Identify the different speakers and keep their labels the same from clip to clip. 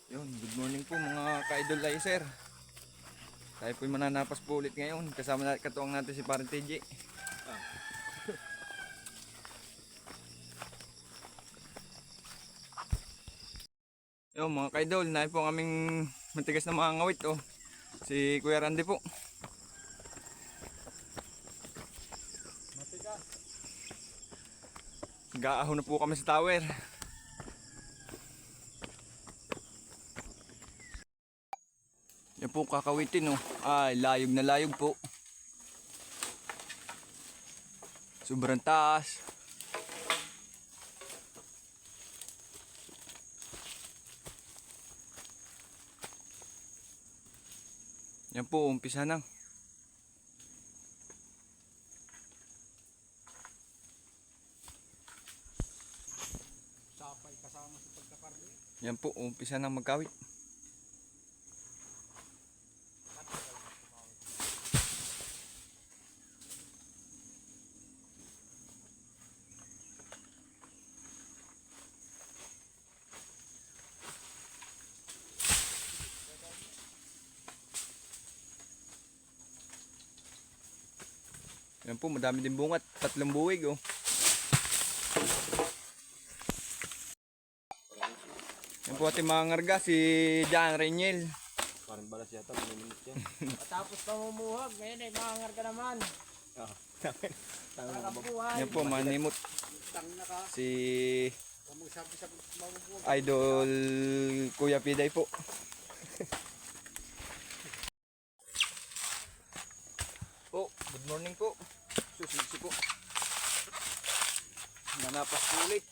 Speaker 1: Yun, good morning po mga ka-idolizer. Tayo po'y mananapas po ulit ngayon. Kasama natin, katuwang natin si Parang TJ. Yun mga ka-idol, nahin po ang aming matigas na mga ngawit oh. Si Kuya Randy po.
Speaker 2: Matigas.
Speaker 1: Gaaho na po kami sa tower. Yan po kakawitin oh. Ay, layog na layog po. Sobrang taas. Yan po, umpisa na.
Speaker 2: Sapay kasama sa pagkakarni.
Speaker 1: Yan po, umpisa na magkawit. Yan po, madami din bungat. 3 buwig oh. Yan po ating mga ngarga, si John Reniel.
Speaker 3: Parang balas yata, maninimit yan.
Speaker 2: Matapos pamumuhag, ngayon ay maangar ka naman. Para buhay.
Speaker 1: Yan po, manimot.
Speaker 2: Tang na ka.
Speaker 1: Si
Speaker 2: Huwag mong sabi sa pamumuhag.
Speaker 1: Idol Kuya Piday po. Po, good morning po. Susiksi po. Nanapas po ulit.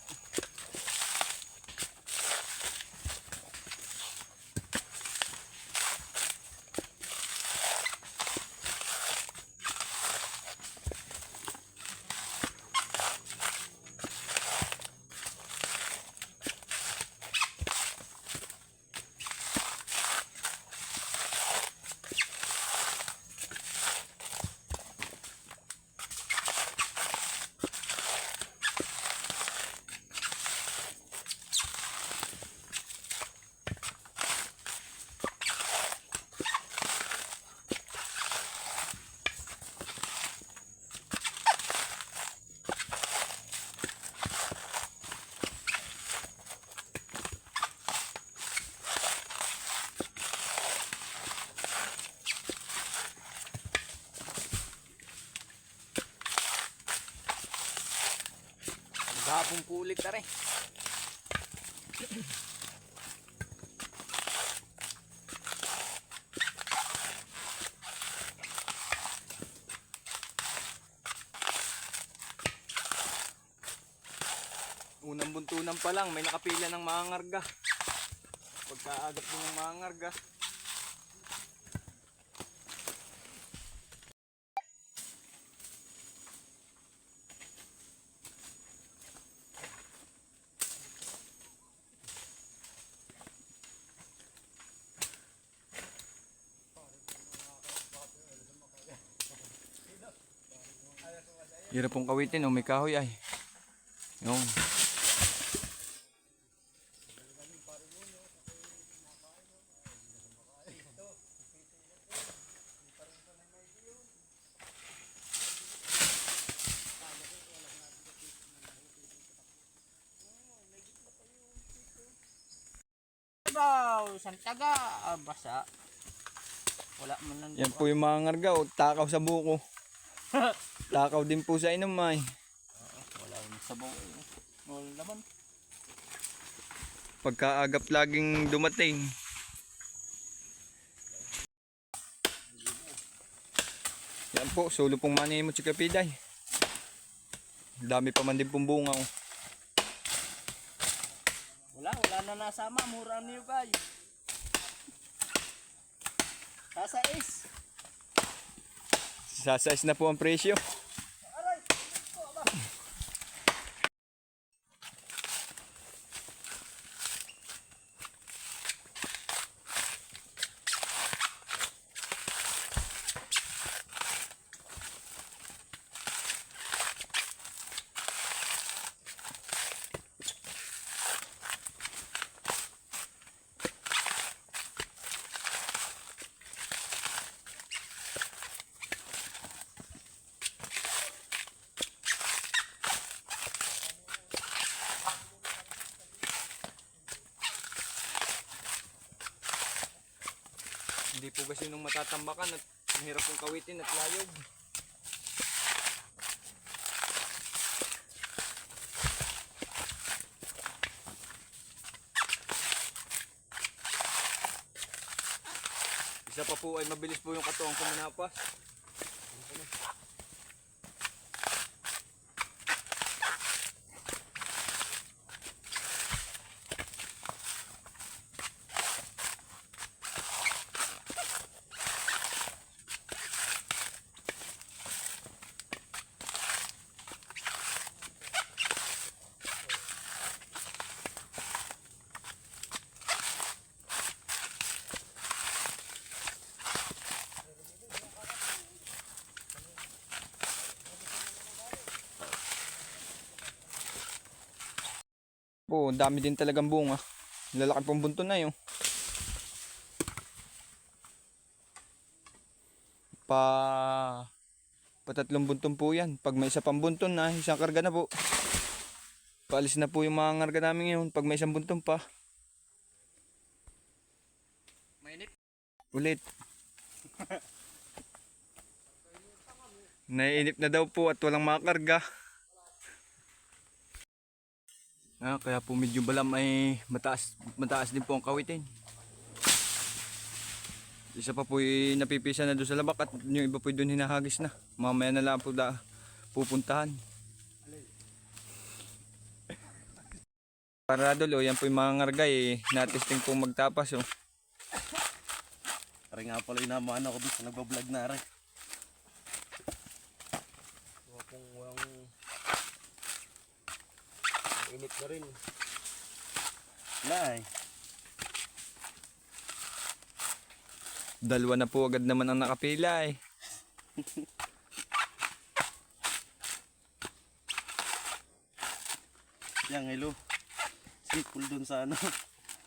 Speaker 1: Gabong po ulit na rin. Unang buntunan pa lang, may nakapila ng mga ngarga. Pagkaagap din ng mga ngarga. Hirap pong kawitin, may kahoy ay. Yung.
Speaker 2: Wow, santaga. Basa. Wala man lang.
Speaker 1: Yan po yung mga ngarga, takaw sa buko. Takaw din po sa inom ay.
Speaker 2: Wala man sabaw. Wala naman.
Speaker 1: Pagkaagap laging dumating. Yan po, solo pong manimot si Kapiday. Dami pa man din pong bunga oh.
Speaker 2: Wala na nasama. Mura niyo guys. Sasais.
Speaker 1: Sasais na po ang presyo. Hindi po kasi nung matatambakan at mahirap pong kawitin at layog. Isa pa po ay mabilis po yung katuwang kumanapas. Po, dami din talagang bunga. Lalaki pong bunto na yun. Patatlong bunton po yan. Pag may isa pang bunton na, isang karga na po. Paalis na po yung mga karga namin ngayon. Pag may isang bunton pa. Mainit. Ulit. Naiinip na daw po at walang makakarga. Kaya po medyo balam ay mataas din po ang kawitin. Isa pa po napipisa na doon sa labak at yung iba po doon hinahagis na. Mamaya na lang po pupuntahan. Para doon, yan po yung mga ngargay. Natesting po magtapas. Oh.
Speaker 3: Pare nga pala inamaan ako doon sa nagbablog na rin. Walang init na rin. Nay.
Speaker 1: Dalawa na po agad naman ang nakapila eh.
Speaker 3: Yang hello. Sipul dun sa ano.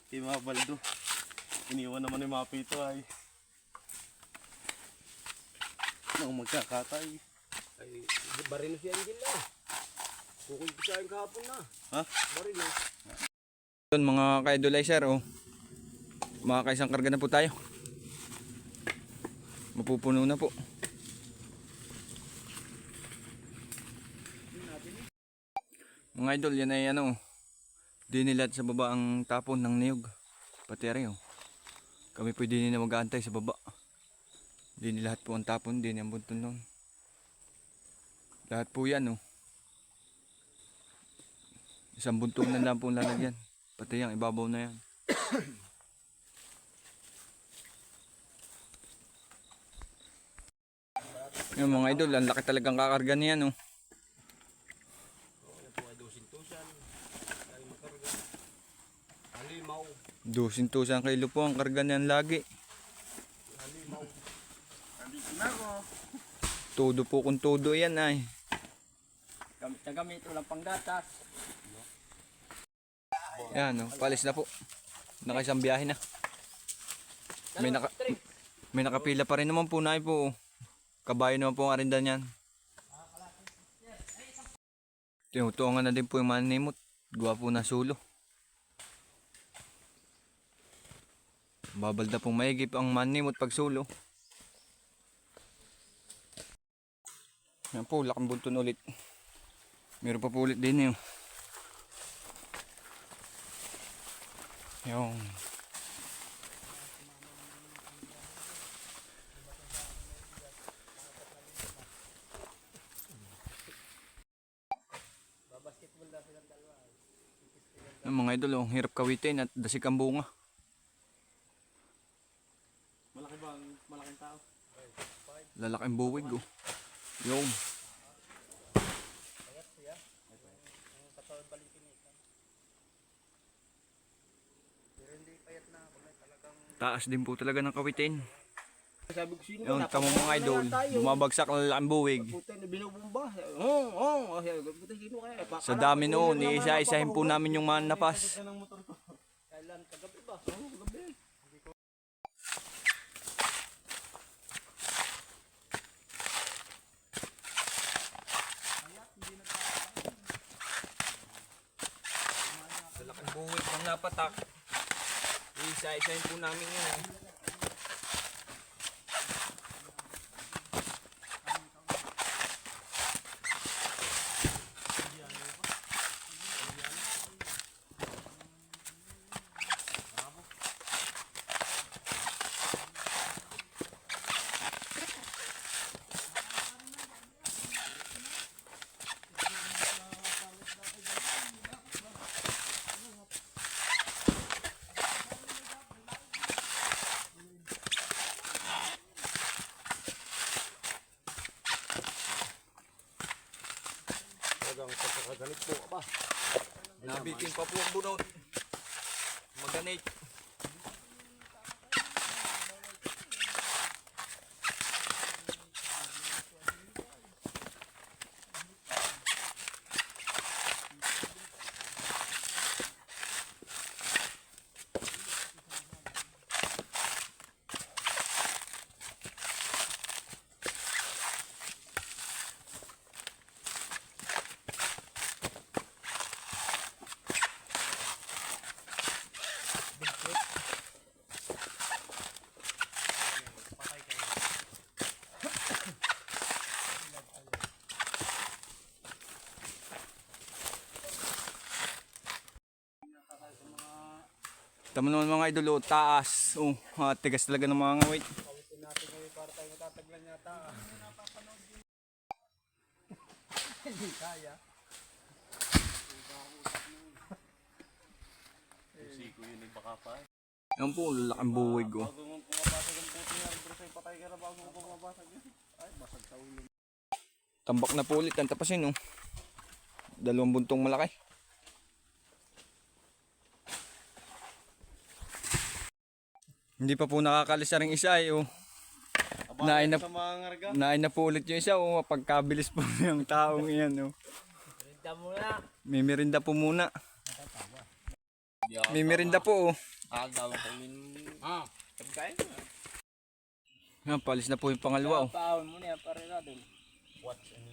Speaker 3: Kay mga baldo. Iniwan naman yung mga pito ay. Nung magkakatay.
Speaker 2: Ay, barino si Angel na. Kukul ko siya yung kahapon na.
Speaker 3: Ha?
Speaker 2: Barino.
Speaker 1: Yun mga ka-idolizer, oh. Mga kaisang karga na po tayo. Mapupuno na po. Mga idol, yan ay ano, dinilat sa baba ang tapon ng niyog. Pati rin, oh. Kami pwede na mag-aantay sa baba. Dinilahat po ang tapon, din ang bunton nun. Lahat po yan, oh. Isang buntong na lang po lalagyan. Pati yung ibabaw na yan. Yung mga idol, ang laki talagang kakarga niyan, oh.
Speaker 2: Halimaw.
Speaker 1: 200 kilo po ang karga niyan lagi.
Speaker 2: Halimaw.
Speaker 1: Todo po kung todo yan ay.
Speaker 2: Gamit na gamit. Walang panggatas.
Speaker 1: Yan, oh, palis na po. Nakaisang biyahe na. May nakapila pa rin naman po na po. Oh. Kabayo naman po ang arindan yan. Tinutuangan na din po yung manimot. Gawa po na sulo. Babalda pong maigip ang manimot pag sulo. Yan po, lakang bunton ulit. Meron pa po ulit din yun. Yung mga idol, oh, hirap kawitin at dasik ang bunga.
Speaker 3: Malaki bang malaking tao?
Speaker 1: Lalaking buwig, oh. Yung taas din po talaga ng kawitin.
Speaker 3: Sabi ko sino
Speaker 1: Yung tamo mga idol, bumabagsak ng lalaking buwig.
Speaker 3: Puta na binubumba. Oo. Puta sino kaya?
Speaker 1: Sa dami noon, iisa-isahin po namin yung mga napas.
Speaker 2: Kailan? Kagabi ba? Oo, kagabi.
Speaker 1: Lalaking buwig ng napatak. Iisa-isahin po namin yun.
Speaker 2: Balik po, aba.
Speaker 1: Nabitin pa po ang bunot. Maganit. Tama naman mga idol, oh, taas. Oh, tigas talaga ng mga ngawit.
Speaker 2: Kawitin natin ngayon para tayo matataglan yata. Hindi kaya.
Speaker 3: Siko yun ay baka pa.
Speaker 1: Yan po, lalaking buwig, oh.
Speaker 3: Bago mo pumabasag ang puti nga rin, pero sa'yo patay ka na bago mo pumabasag yun.
Speaker 2: Ay, basag sa ulo.
Speaker 1: Tambak na po ulit ang tapasin, oh. Dalawang buntong malaki. Hindi pa po nakakalis na rin isa, eh, oh. Nain na,
Speaker 3: Sa mga ngarga.
Speaker 1: nain na po ulit yung isa, oh. Pagkabilis po ng taong iyan, oh.
Speaker 2: Rinda muna.
Speaker 1: May merinda po muna. May merinda po, oh.
Speaker 3: Agawin ko yun.
Speaker 2: Pagkain mo.
Speaker 1: Yan, palis na po yung pangalawa, oh.
Speaker 2: Paahon mo na yan, pare na doon.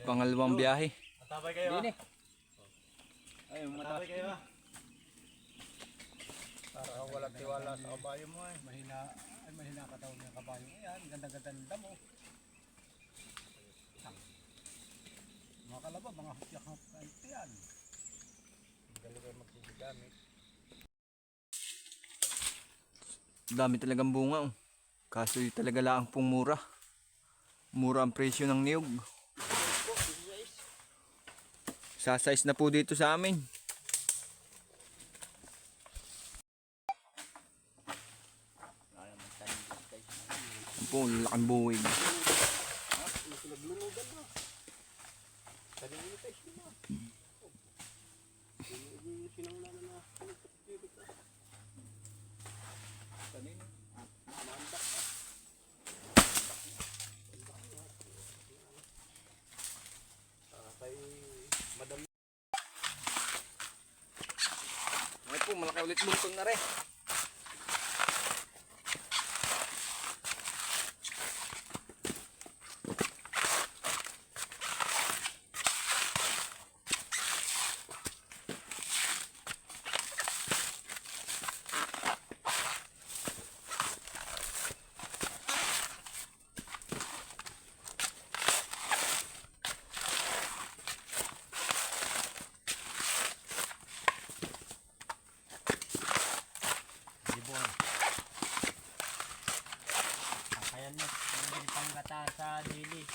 Speaker 1: Pangalawang biyahe.
Speaker 3: Matabay kayo ha.
Speaker 2: Ay,
Speaker 3: Matabay kayo ha.
Speaker 2: para wala tiwala sa kabayo mo eh. Mahina katawan ng kabayo. Ayan, ganda-ganda ng damo. Mga kalaba, mga hapyak-hapyak yan. Galing kayo magsigamit.
Speaker 1: Dami talagang bunga, oh. Kaso yung talaga laang pong mura. Mura ang presyo ng niyog. Sa size na po dito sa amin. Yan po, laking buwig. Ay po, malaki ulit buntong na rin.
Speaker 2: Kaya na, hindi pang gata sa dili.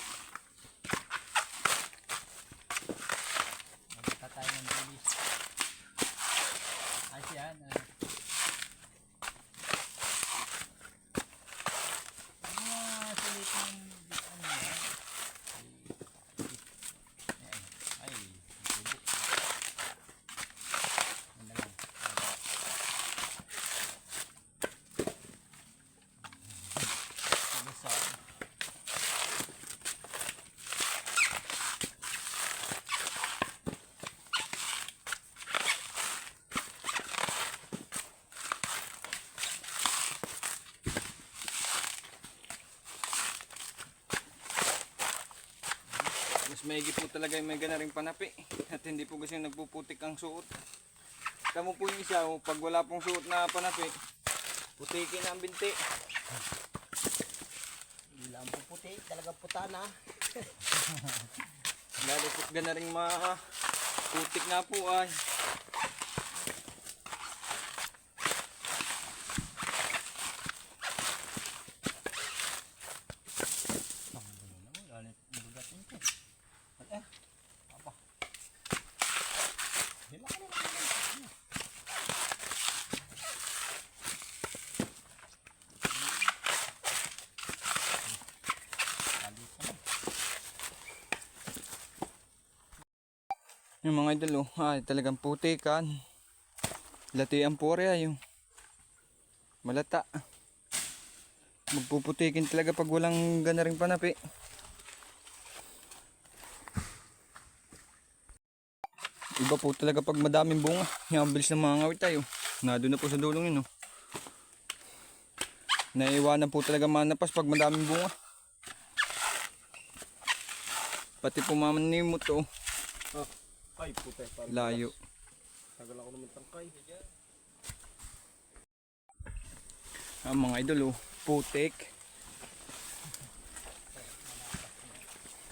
Speaker 2: Magkata tayo ng dili. Ay siya, sulit ng ano yan. Ay, tubok. Ano lang.
Speaker 1: Mas maigi po talaga yung may ganaring panapi. At hindi po kasi nagpuputik ang suot. Tamo po yung isa, oh, pag wala pong suot na panapi, putikin ang binti.
Speaker 2: Lampo puti, talagang puta na.
Speaker 1: Lalo po ganaring putik na po ay. Yung mga idol, ay talagang putikan. Lati ang pore yung malata. Magpuputikin talaga pag walang ganaring panapi. Iba po talaga pag madaming bunga. Yung bilis ng mga ngawit tayo. Nandun na po sa dulong yun. Naiiwanan po talaga manapas pag madaming bunga. Pati po mamanimot to.
Speaker 3: Ay, puta.
Speaker 1: Layo.
Speaker 3: Tagal ako naman tangkay.
Speaker 1: Mga idol, putik.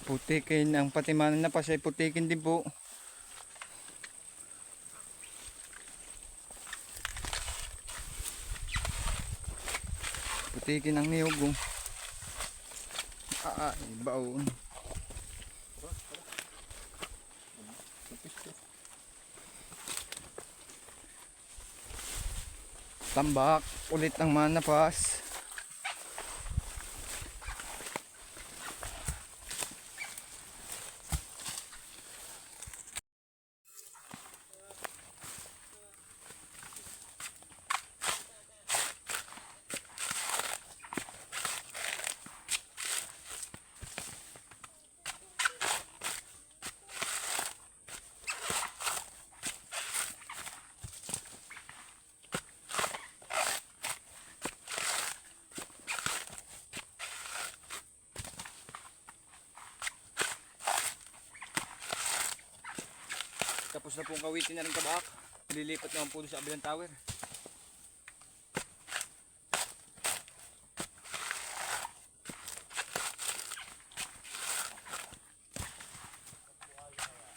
Speaker 1: Putikin ang pati manapas ay putikin din po. Putikin ang niyog. Baon. Tambak ulit ang manapas. Tapos na pong kawitin na rin kabak. Lilipat naman po doon sa abilang tower.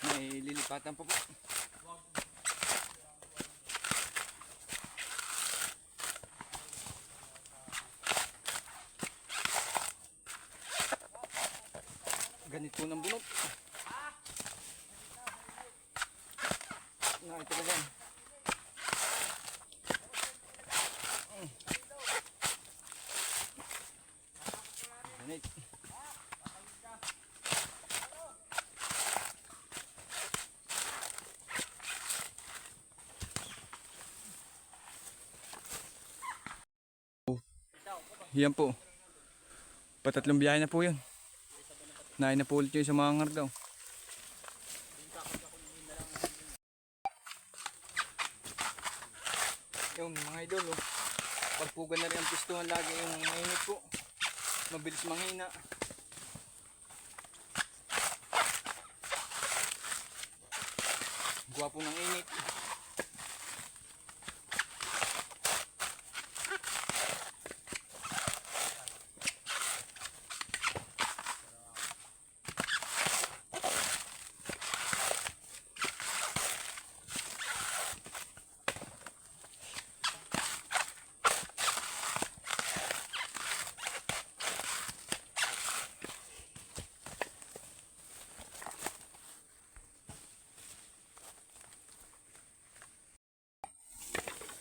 Speaker 1: May lilipatan pa po. Ganito ng bunot. Ito na lang. Ganit. Yan po. Patatlong biyahe na po yun. Nain na po ulit yung sa mga ngargaw. Yung mga idol, pagpugan na rin ang pistuhan lagi yung mainit po. Mabilis manghina. Gwapo ng init.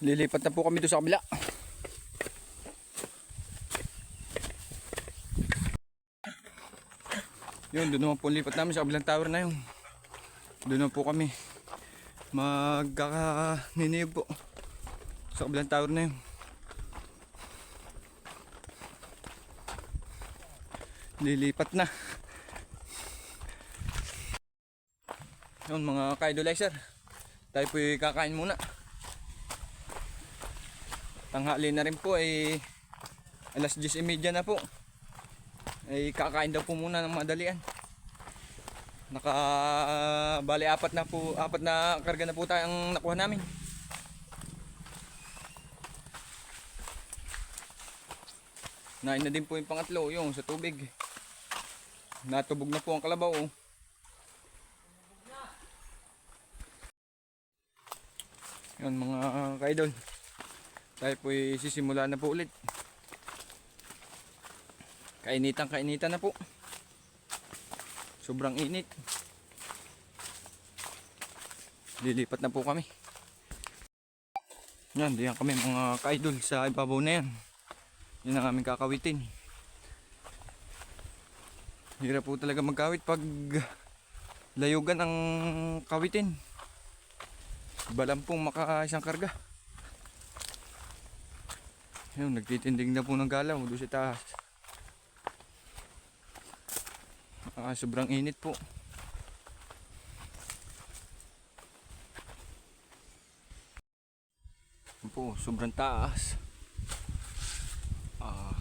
Speaker 1: Lilipat na po kami doon sa kabila. Yun, doon naman po lipat namin sa kabilang tower na yun. Doon naman po kami magkakaniniyog po sa kabilang tower na yun. Lilipat na. Yun mga ka-idolizer, tayo po kakain muna. Tanghali na rin po ay alas 10:30 na po. Ay kakain daw po muna ng madalian. Bali apat na karga na po tayong nakuha namin. Nain na din po yung pangatlo, yung sa tubig. Natubog na po ang kalabaw. Yun mga kaidol, tayo po sisimula na po ulit. Kainitan na po. Sobrang init. Lilipat na po kami. Yan, diyan kami mga kaidol sa ibabaw na yan. Yan ang aming kakawitin. Hirap po talaga magkawit pag layugan ang kawitin. Iba lang pong maka isang karga. Yun, nagtitindig na po ng galaw doon sa taas. Sobrang init po. Yun po, sobrang taas. Ah.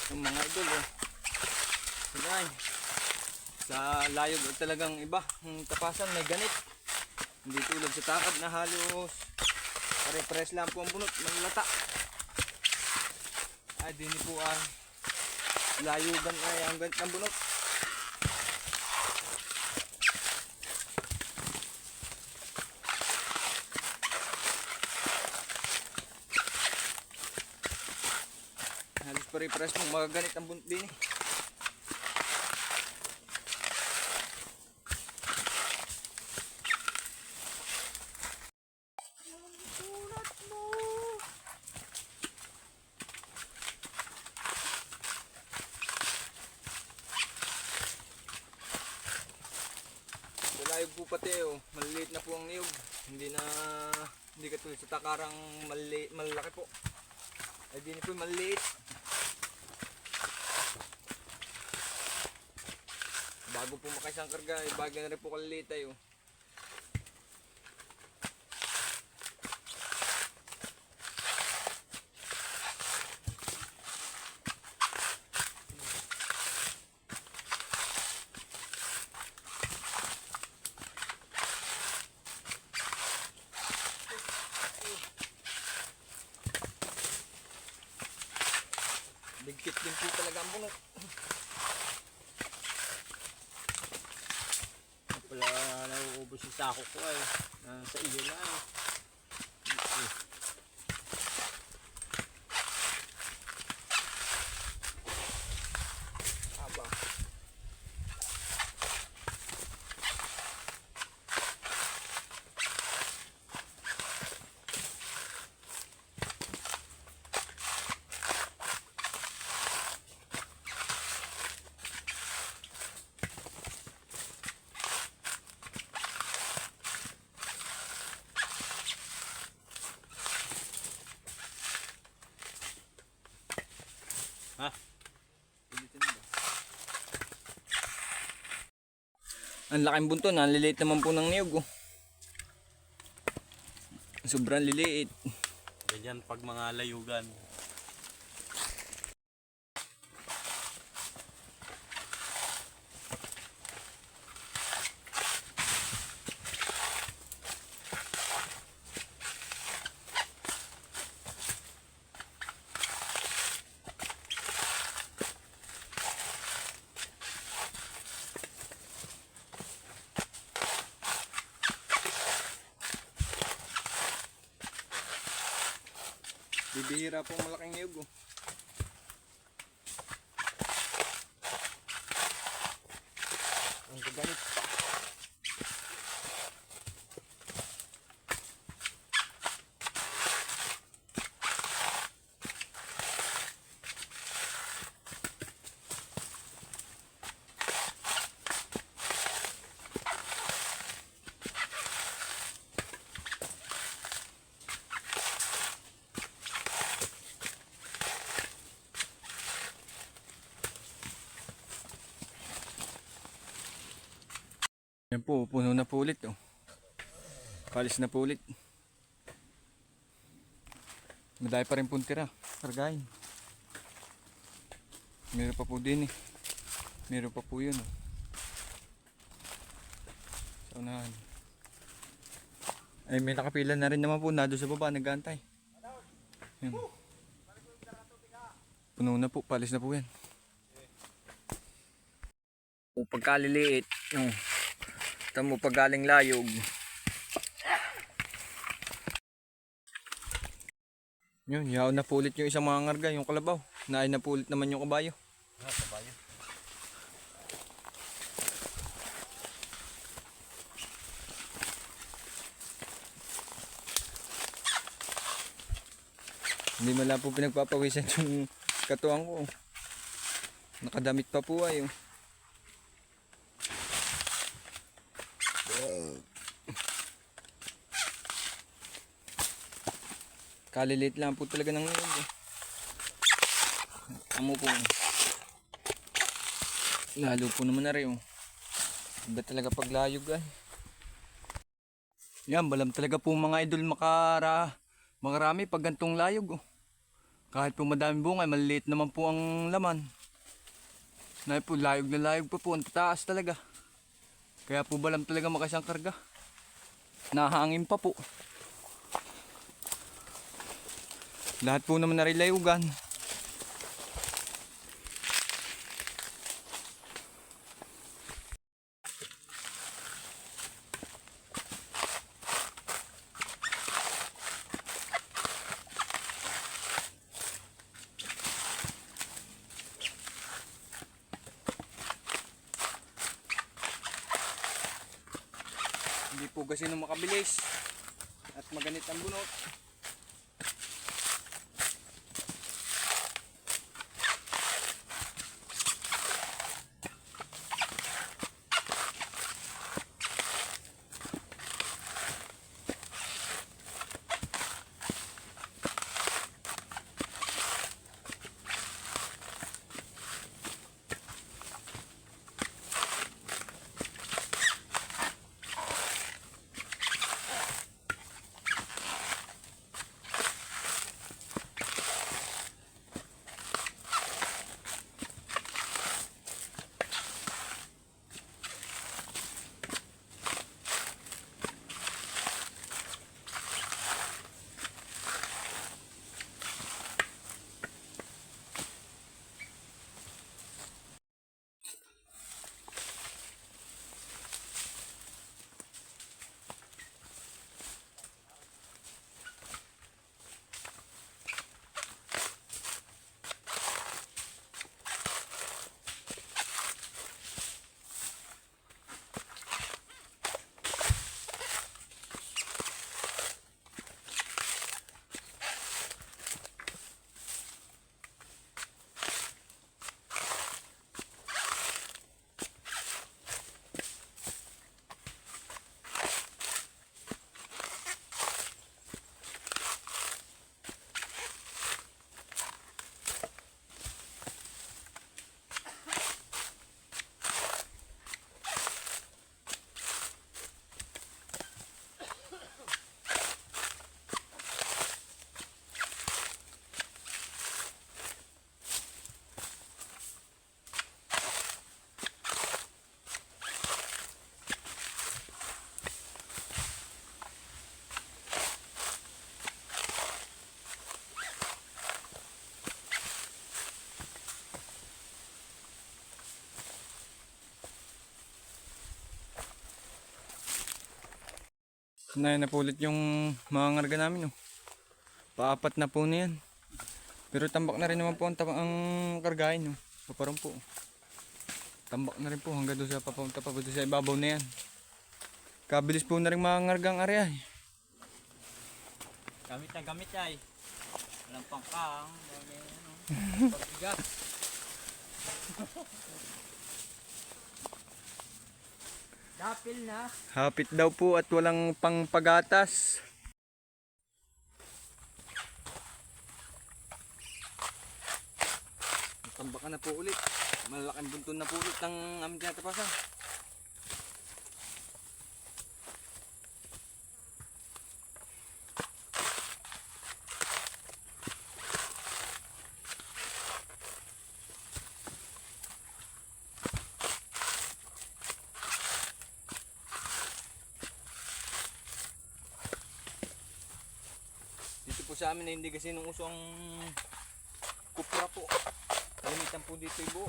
Speaker 1: Yung mga idol, oh. Sige, sa layog ay talagang iba. Ang tapasan may ganit. Hindi tulad sa takad na halos pare-pares lang po ang bunot, manlata. Ay, din po ay layugan ay ang ganit ng bunot. Halos pare-pares pong magaganit ang bunot din eh. Layog po pati oh, maliliit na po ang niyog. Hindi katulad sa takarang malaki po. Ay di po maliliit. Bago po makaisang karga, bagay na rin po kaliliit tayo. Bigkit din po talaga ang bunot.
Speaker 2: Wala nauubos yung sako ko ay. Sa iyo na ay.
Speaker 1: Aba.
Speaker 3: Ha?
Speaker 1: Ang laking bunto, naliliit naman po ng niyog oh. Sobrang liliit.
Speaker 3: Ganyan pag mga layugan.
Speaker 1: Bibihira po ang malaking niyog oh. Ang gaganit. Yan po, puno na po ulit oh. Palis na po ulit. Madami pa rin pong tira. Kargahin. Meron pa po din eh. Meron pa po yun oh. Sa unahan. Ay may nakapila na rin naman po na doon sa baba nag-aantay. Yan. Puno na po, palis na po yan. O pagkaliliit yung tamo pag galing layog. Yun, yaw na po ulit yung isang mga ngarga, yung kalabaw. Naay na po ulit naman yung kabayo.
Speaker 3: Kabayo.
Speaker 1: Hindi mo lang po pinagpapawisan yung katuwang ko. Nakadamit pa po ay. Oh. Kalilit lang po talaga ng niyog. Eh. Amo po. Lalo po naman na rin. Oh. Iba talaga paglayog ay. Yan, balam talaga po mga idol makarami pag gantong layog. Oh. Kahit po madaming bunga, maliliit naman po ang laman. Na po, layog na layog pa po, ang tataas talaga. Kaya po balam talaga makasang karga. Nahangin pa po. Lahat po naman narilayugan. Hindi po kasi nung makabilis at maganit ang bunot. Napulit yung mga ngarga namin. Oh. Paapat na po na yan. Pero tambak na rin naman po ang kargahin. Oh. Paparang po. Tambak na rin po hanggang doon sa papunta pa doon sa ibabaw na yan. Kabilis po na rin mga ngargang area.
Speaker 2: Gamit na gamit ay. Walang pangkang. Pagbigas. Dapil na.
Speaker 1: Hapit daw po at walang pangpagatas. Tambakan na po ulit. Malaking bunton na po ulit ang aming tinatapasan. Dito po sa amin na hindi kasi nung uso ang kupra po. Gamitan po dito yung buo.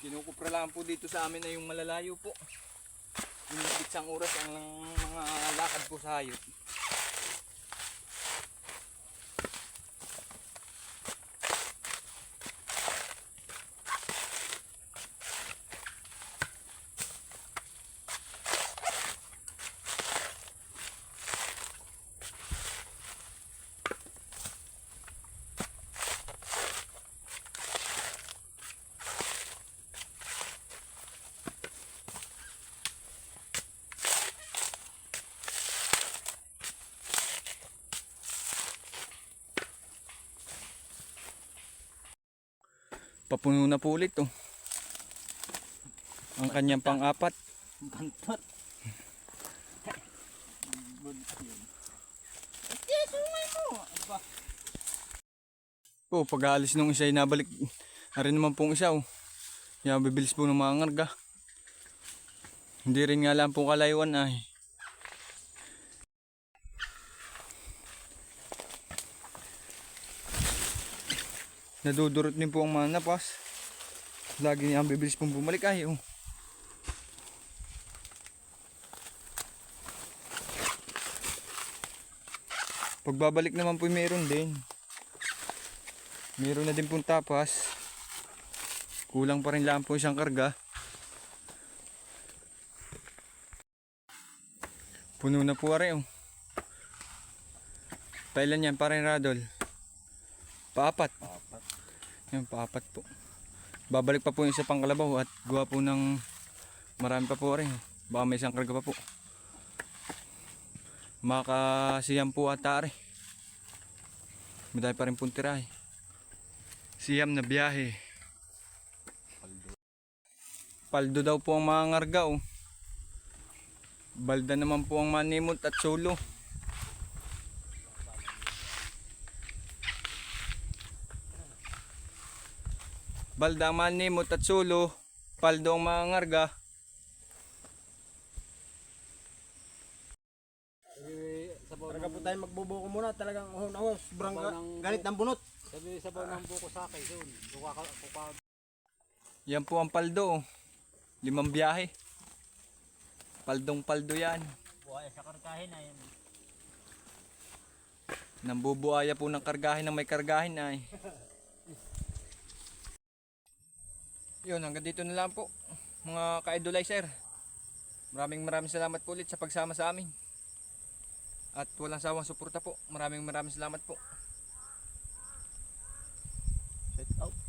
Speaker 1: Kinukupra lang po dito sa amin ay yung malalayo po. Yung isang oras ang mga lakad po sa hayop. Papuno na po ulit oh. Ang kanyang pang-apat.
Speaker 3: Bantot.
Speaker 1: Po, pag-aalis nung isa ay nabalik. Arin naman pong isa oh. Yan, bibilis po ng mga ngarga. Hindi rin nga lang pong kalayuan ay. Nadudurot din po ang mga napas. Lagi niyang bibilis pong bumalik ay oh. Pagbabalik naman po meron din. Meron na din pong tapas. Kulang pa rin lang po isang karga. Puno na po are oh. Pailan yan parin Radol? Paapat. Yan, paapat po. Babalik pa po yung isa pang kalabaw at gawa po ng marami pa po rin. Baka may isang karga pa po. Makasiyam po ata rin. Madami pa rin pong tirahe. Siyam na biyahe. Paldo daw po ang mga ngarga oh. Balda naman po ang manimot at solo. Balda ang manimot at solo. Paldo ang mga ngarga.
Speaker 2: Talaga po tayo magbubuko muna. Talagang ahon-ahon. Sobrang galit ng bunot.
Speaker 4: Sabi sa baw ng buko sa akin doon.
Speaker 1: Yan po ang paldo oh. 5 biyahe. Paldong paldo yan.
Speaker 4: Buhay sa karkahin na yan.
Speaker 1: Nambubuaya po ng kargahin ng may kargahin ay. Yun, hanggang dito na lang po mga ka-idolizer. Maraming salamat po ulit sa pagsama sa amin. At walang sawang suporta po. Maraming salamat po.
Speaker 3: Shout out.